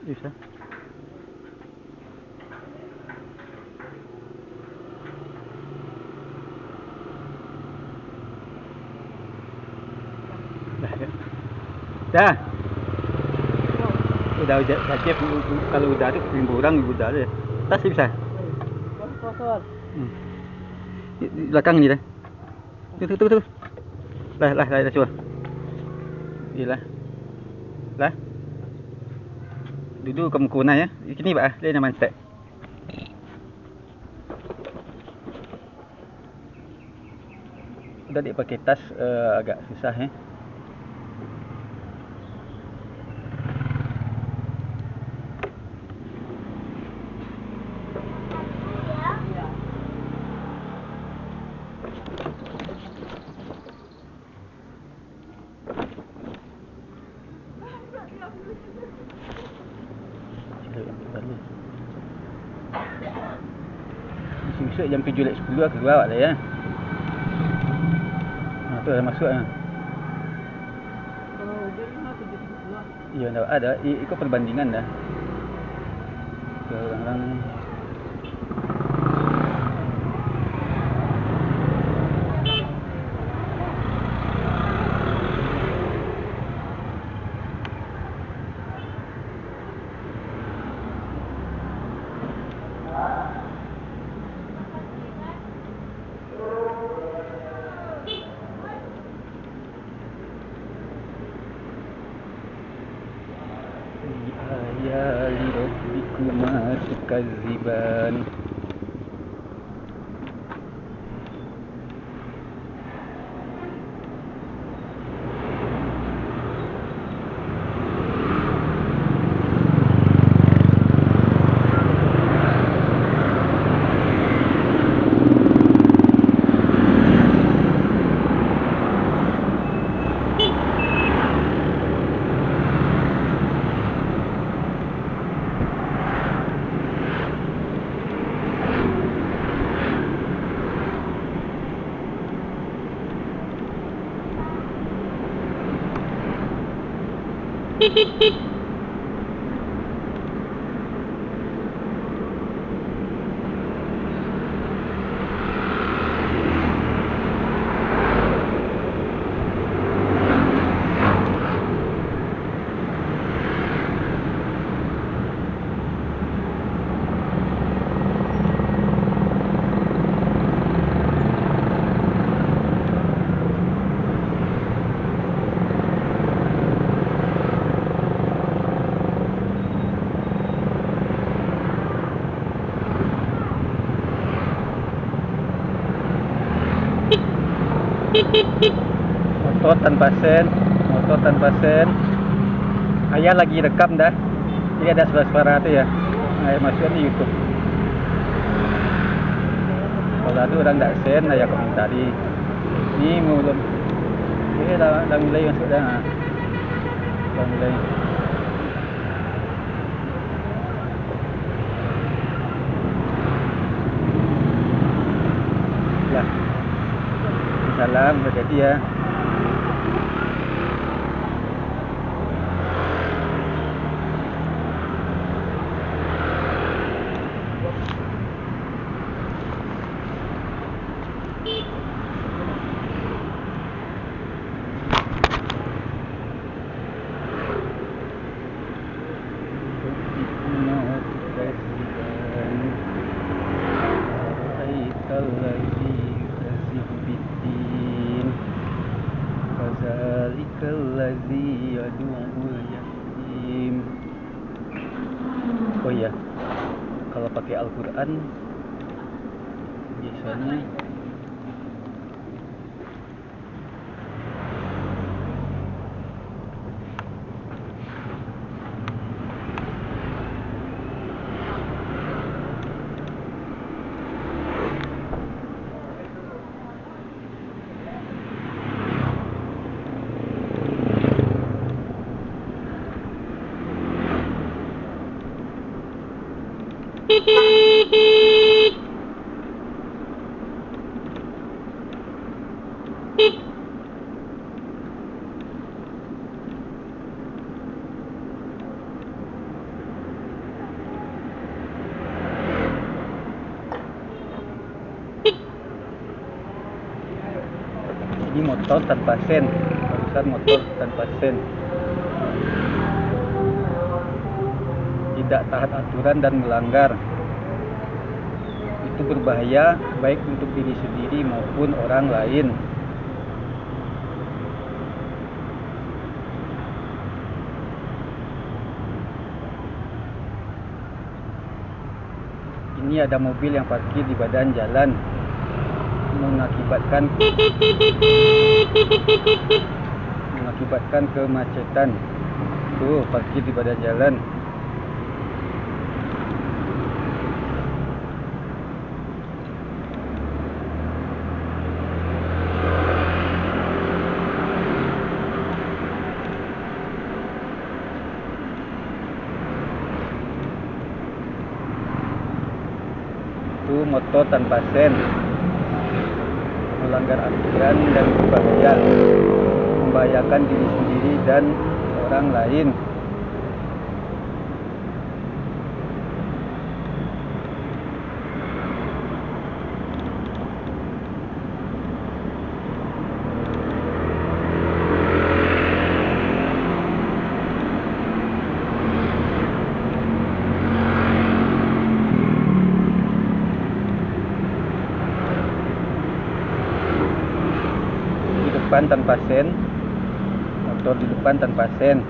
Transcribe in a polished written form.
Bisa. Dah. Udah Cep, kalau udah itu liburan udah deh. Tas bisa. Kosong. Di belakang ni dah. Tu. Lah coba. Iyalah. Lah. Duduk kamu kuna ya. Di sini Pak, dia nama set. Udah dia pakai tas agak susah ya. Besok jam 7.10 aku keluar lah ya. Tu dah masuk ah. Kalau hujan mah 7.30. Iya, dah ada. Ikut perbandingan dah. Orang-orang ya li rabbikuma tukadziban. Motor tanpa sen. Ayah lagi rekam dah. Jadi ada suara-suara tu ya. Ayah masukkan di YouTube. Kalau ada orang tak sen, ayah komentari. Ni mulai. Dah mulai masuk dah. Dah mulai. Ya. Salam, hati-hati ya. Oh iya, kalau pakai Al-Quran biasanya motor tanpa sen, barusan motor tanpa sen. Tidak taat aturan dan melanggar. Itu berbahaya baik untuk diri sendiri maupun orang lain. Ini ada mobil yang parkir di badan jalan, mengakibatkan kemacetan. Tuh, parkir di badan jalan. Itu motor tanpa sen, melanggar aturan dan berbahaya, membahayakan diri sendiri dan orang lain. Depan tanpa sen, motor di depan tanpa sen.